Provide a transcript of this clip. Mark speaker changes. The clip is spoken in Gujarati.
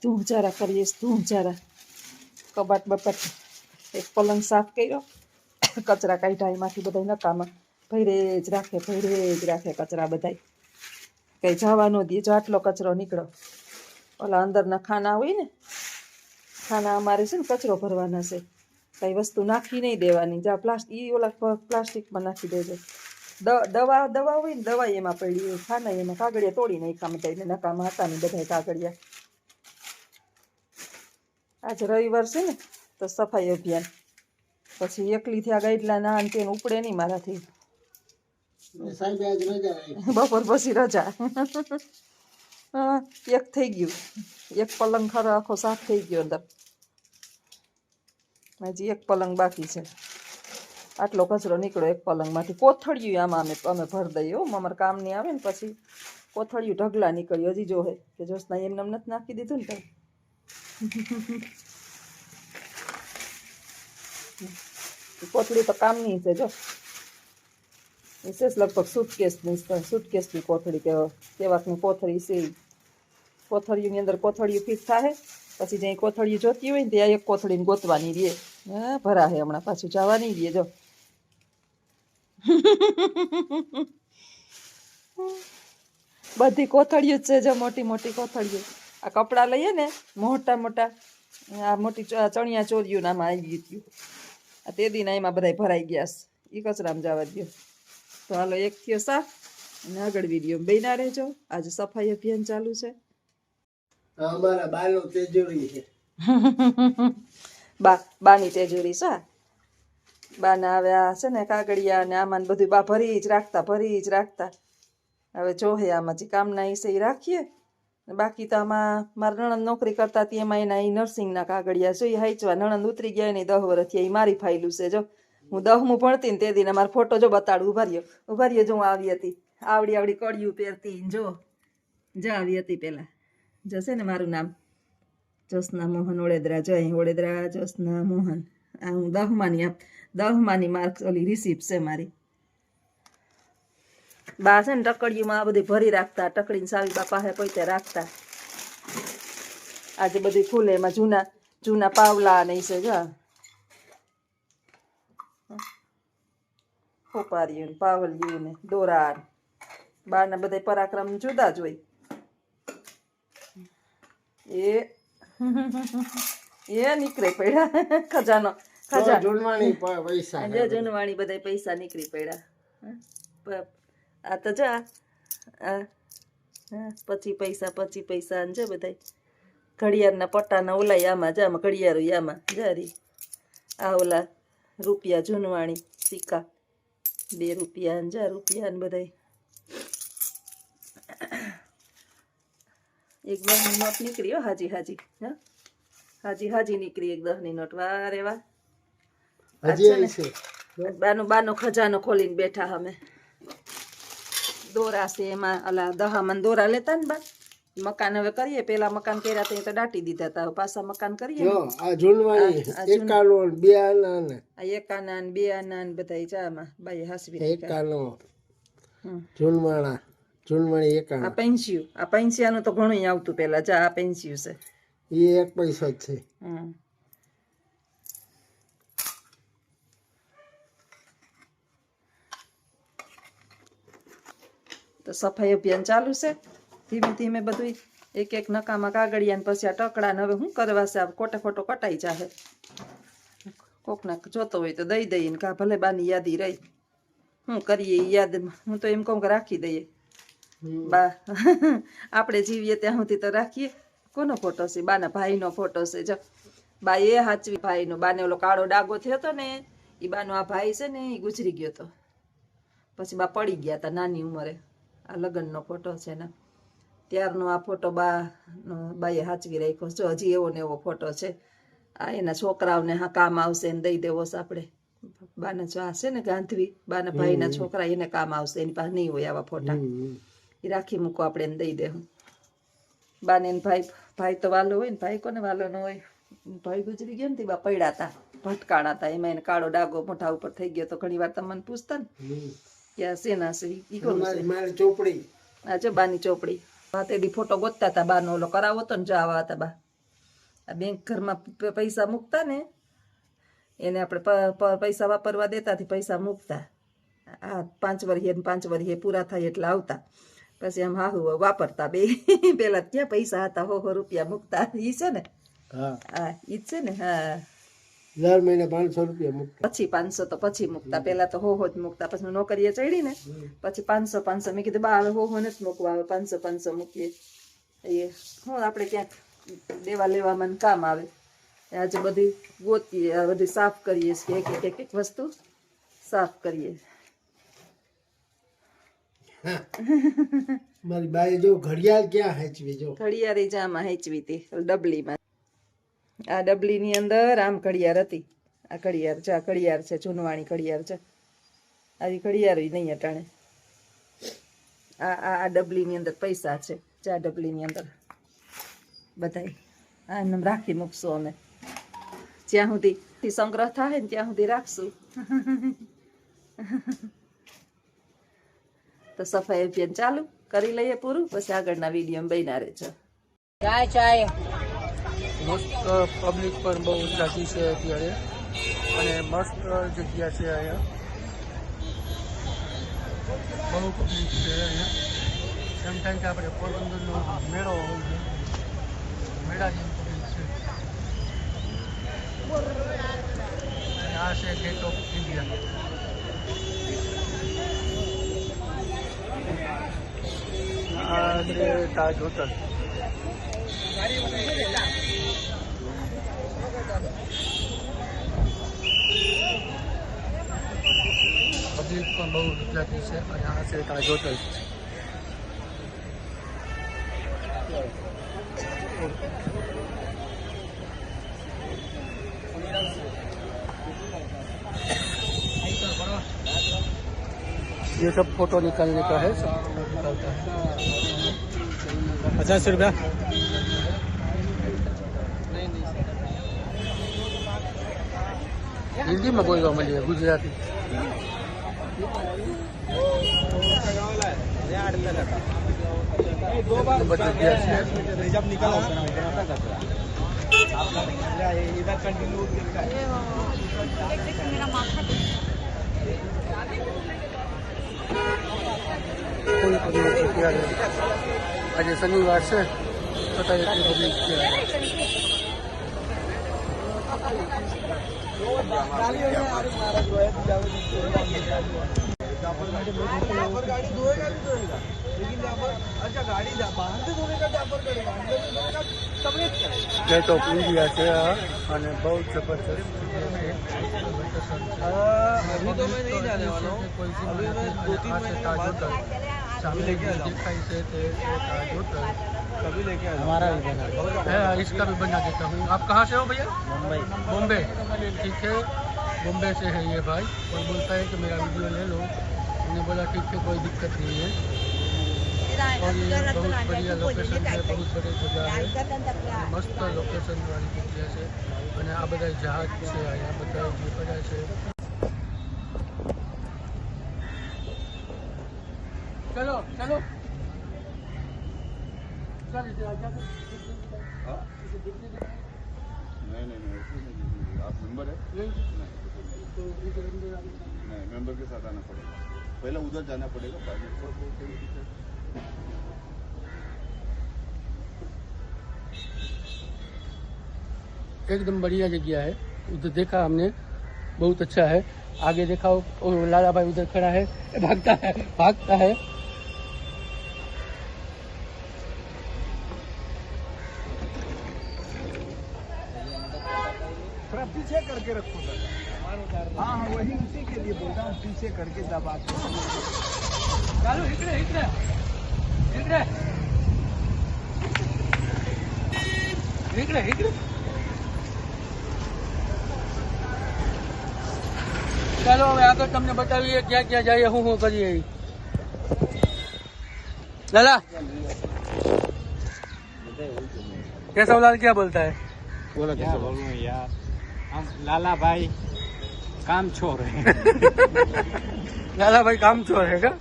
Speaker 1: તું જરા કરીશ, તું જરા કબાટ બપાટ એક પલંગ સાફ કર્યો, કચરા કાઢ્યા એમાંથી બધા નકામાં ભૈરે જ રાખે કચરા બધાય, કઈ જવા ન દે. જો આટલો કચરો નીકળો. ઓલા અંદરના ખાના હોય ને, ખાના અમારે છે ને કચરો ભરવાના છે, કઈ વસ્તુ નાખી નહીં દેવાની. જ્યાં પ્લાસ્ટિકમાં નાખી દેજો. દવા હોય ને, દવા એમાં પડી હોય, ખાના એમાં કાગળિયા તોડી નાખ્યા બધાને નકામાં હતા ને બધા કાગળિયા. આજે રવિવાર છે ને તો સફાઈ અભિયાન, પછી એકલી થયા ગાઈડલા ના તેને ઉપડે નહીં મારાથી. બપોર પછી રજા. એક થઈ ગયું, એક પલંગ ખરો આખો સાફ થઈ ગયો અંદર. હજી એક પલંગ બાકી છે. આટલો કચરો નીકળો એક પલંગમાંથી. કોથળિયું આમાં અમે ભરી દઈએ. અમારે કામ નહીં આવે ને પછી કોથળિયું ઢગલા નીકળ્યું. હજી જોહે કે જોશના એમને નથી નાખી દીધું ને કઈ. કોથળી તો કામની છે. જો વિશેષ લગભગ સુટકેસની કોથળી કેવાકની કોથળી છે. કોથળીઓની અંદર કોથળીઓ ફિટ થાય, પછી જ્યાં કોથળીઓ જોતી હોય ને ત્યાં એક કોથળીને ગોતવાની રહે. ભરાશે હમણાં, પાછું જવાની રહે. જો બધી કોથળીઓ જ છે. જો મોટી મોટી કોથળીઓ. આ કપડાં લઈએ ને મોટા મોટા, આ મોટી ચણિયા ચોરીઓ નામાં આવી ગયું. આ તે દિન એમાં બધા ભરાઈ ગયા છે. એ કચરામાં જવા દો. તો હાલો, એક થયો સાફ અને આગળ વિડીયો બેના રહેજો. આજે સફાઈ અભિયાન ચાલુ છે.
Speaker 2: અમારા બાનો તેજોરી છે.
Speaker 1: બાની તેજોરી છે. બાના આવ્યા છે ને કાગળિયા ને આમાં બધું બા ભરી જ રાખતા. હવે જોહે આમાં જે કામના છે એ રાખીએ. બાકી તો આમાં મારા નણંદ નોકરી કરતા હતી, એમાં એના નર્સિંગના કાગળિયા છે. એ હાઈચવા નણંદ ઉતરી ગયા ને 10 વર્ષથી. એ મારી ફાઇલું છે. જો હું 10મું ભણતી ને તે દિને મારો ફોટો જો બતાડું. ઉભા રહ્યો. જો હું આવી હતી, આવડી કળિયું પહેરતી. જો આવી હતી પેલા. જશે ને મારું નામ જ્યોત્સના મોહન ઓળેદરા. જો અહીં ઓળેદરા જ્યોત્સના મોહન. આ હું 10માની માર્ક્સ ઓલી રિસીપ્ટ છે મારી. બા છે ને ટકડીમાં આ બધી ભરી રાખતા. ટકડીને સાવી બા પાસે પોતે રાખતા. આજે બધી ફૂલે એમાં જૂના પાવલા ને છે. જો ખોપારીયું પાવલિયું ને દોરા. બારના બધા પરાક્રમ જુદા જ હોય. એ નીકળે પડ્યા ખજાનો.
Speaker 2: જૂનવાણી પૈસા,
Speaker 1: જૂનવાણી બધા પૈસા નીકળી પડ્યા. આ તો જા 25 પૈસા છે બધા. ઘડિયાળના પટ્ટાના ઓલા આમાં જામાં, ઘડિયાળો આમાં જારી. આ ઓલા રૂપિયા જૂનવાણી સિક્કા 2 રૂપિયા ને 4 રૂપિયા ને બધા. એક 10ની નોટ નીકળી. હાજી નીકળી. એક 10ની નોટ. વાહ રે વાહ. બાનો ખજાનો ખોલીને બેઠા અમે. દોરા છે એમાં. અલા 10માં દોરા લેતા ને બા. મકાન હવે કરીએ. પેલા મકાન કર્યા તો દાટી દીધા હતા. પાછા મકાન કરીએ.
Speaker 2: આ જૂનવાણી 51 2 આના ને
Speaker 1: 1 આના ને 2 આના ને બધા જામાં બાઈ હાસવી.
Speaker 2: 51 જૂનવાણી 51.
Speaker 1: આ પેન્સિયાનું તો ઘણું આવતું પેલા. આ પેન્સિયું છે.
Speaker 2: એ 1 પૈસો જ છે.
Speaker 1: તો સફાઈ અભિયાન ચાલુ છે. ધીમે ધીમે બધું એક નકામાં કાગળિયા ને પછી આ ટકડા ને હવે શું કરવા છે. ખોટે ખોટો કટાઈ જાહે. કોકના જોતો હોય તો દઈ દઈએ ને કા ભલે બાની યાદી રહી. શું કરીએ યાદ. હું તો એમ કહું કે રાખી દઈએ. બા આપણે જીવીએ ત્યાં સુધી તો રાખીએ. કોનો ફોટો છે? બાના ભાઈનો ફોટો છે. જો બા એ હાચવી ભાઈનો. બાને ઓલો કાળો ડાગો થયો હતો ને, એ બાનો આ ભાઈ છે ને એ ગુજરી ગયો હતો. પછી બા પડી ગયા હતા નાની ઉંમરે. આ લગ્નનો ફોટો છે ને ત્યારનો આ ફોટો બાએ હાચવી રાખ્યો. જો હજી એવો ને એવો ફોટો છે. આ એના છોકરાઓને હા કામ આવશે એને દઈ દેવો છે આપણે. બાના જો આ છે ને ગાંધવી, બાના ભાઈના છોકરા, એને કામ આવશે. એની પાસે નહીં હોય આવા ફોટા. એ રાખી મૂકો આપણે, એને દઈ દેવું. બાને ભાઈ તો વાલો હોય ને. ભાઈ કોને વાલો ન હોય? ભાઈ ગુજરી ગયો ને બા પડ્યા હતા, ભટકાણા હતા. એમાં એને કાળો ડાગો મોઢા ઉપર થઈ ગયો તો ઘણી વાર તમને પૂછતા ને કે આ શેના છે. ઈ કોણ છે?
Speaker 2: મારી ચોપડી.
Speaker 1: આ જો બાની ચોપડી. તેડી ફોટો ગોતતા હતા બાનો ઓલો કરાવો તો ને જવા હતા બા આ બેંક ઘરમાં પૈસા મૂકતા ને એને આપણે પૈસા વાપરવા દેતાથી પૈસા મૂકતા આ 5 વર્ષે ને 5 વર્ષે પૂરા થાય એટલે આવતા પછી આમ હાહુ વાપરતા બે પેલા ક્યાં પૈસા હતા 100 રૂપિયા મૂકતા ઈ છે ને હા ઈ છે ને હા
Speaker 2: દર મહિને 500 રૂપિયા મૂકતા
Speaker 1: પછી 500 તો પછી મૂકતા પેલા તો 100 જ મૂકતા પછી નોકરીએ ચડી ને પછી 500 મેં કીધું બા હવે 100 નથી મૂકવા આવે 500 મૂકીએ એ હું આપણે ક્યાંક દેવા લેવામાં કામ આવે આજે બધી ગોતીએ બધી સાફ કરીએ છીએ એક વસ્તુ સાફ કરીએ
Speaker 2: મારી બાઈ જો ઘડિયાળ ક્યાં હેચવી જો
Speaker 1: ઘડિયાળી જામાં હેચવી હતી ડબલીમાં આ ડબલીની અંદર આમ ઘડિયાળ હતી આ ઘડિયાળ છે જૂનવાણી ઘડિયાળ છે આવી ઘડિયાળ નહીં અટાણે આ ડબલીની અંદર પૈસા છે ચા ડબલીની અંદર બધાય આ એમને રાખી મૂકશું અમે જ્યાં સુધી સંગ્રહ થાય ને ત્યાં સુધી રાખશું તો સફાઈ અભિયાન ચાલુ કરી લઈએ પૂરું પછી આગળના વિડીયો બન્યા રહેજો
Speaker 3: ચાય
Speaker 4: મસ્ત પબ્લિક પણ બહુ જાજી છે અત્યારે અને મસ્ત જગ્યા છે અહીંયા બહુ પબ્લિક છે અહીંયા એમ થાય કે આપણે પોરબંદરનો મેળો હોય છે મેળા જેવી પબ્લિક છે અને આ છે ગેટ ઓફ ઇન્ડિયા આ છે તાજ હોટલ પબ્લિક પણ બહુ ગુજરાતી છે અને આ છે તાજ હોટલ ये सब फोटो निकालने का है सब फोटो निकालता है 50 रुपया हिंदी में बोलवा મળીએ ગુજરાતી કોઈ પબ્લિક અત્યારે આજે શનિવાર છે છતાં એટલી પબ્લિક છે गेट ऑफ इंडिया છે અને બહુ જબરદસ્ત
Speaker 3: अभी तो मैं नहीं जाने वाला हूँ अभी मैं 2-3 महीने के बाद
Speaker 4: सामने दिखाई से ताज होटल
Speaker 3: कभी लेके आया हमारा भी बना
Speaker 4: है इसका भी बना देता हूँ आप कहाँ से हो भैया
Speaker 3: मुंबई
Speaker 4: बॉम्बे ठीक है बॉम्बे से है ये भाई और बोलता है कि मेरा वीडियो ले लो हमने बोला ठीक है कोई दिक्कत नहीं है और ये बहुत बढ़िया लोकेशन है बहुत बड़ी जगह है मस्त लोकेशन वाली जगह છે અને આ બધા જહાજ છે અહીંયા બધા જે બધા છે ચલો ચલો
Speaker 5: नहीं आप मेंबर है
Speaker 4: तो इधर अंदर
Speaker 5: नहीं मेंबर के साथ आना पड़ेगा पहले उधर जाना पड़ेगा बाद में
Speaker 4: एकदम बढ़िया जगह है उधर देखा हमने बहुत अच्छा है आगे देखा वो लाला भाई उधर खड़ा है भागता है
Speaker 3: थोड़ा पीछे करके रखो हाँ वही उसी के लिए बोलता हूँ पीछे करके दबा
Speaker 4: ચાલો इकडे ચાલો હવે આગળ તમને બતાવીએ ક્યાં ક્યાં જઈએ શું કરીએ लाला केशवलाल क्या बोलता है
Speaker 3: बोला क्या बोलूँ यार हम लाला भाई काम छोड़ रहे हैं
Speaker 4: लाला भाई काम चोर है क्या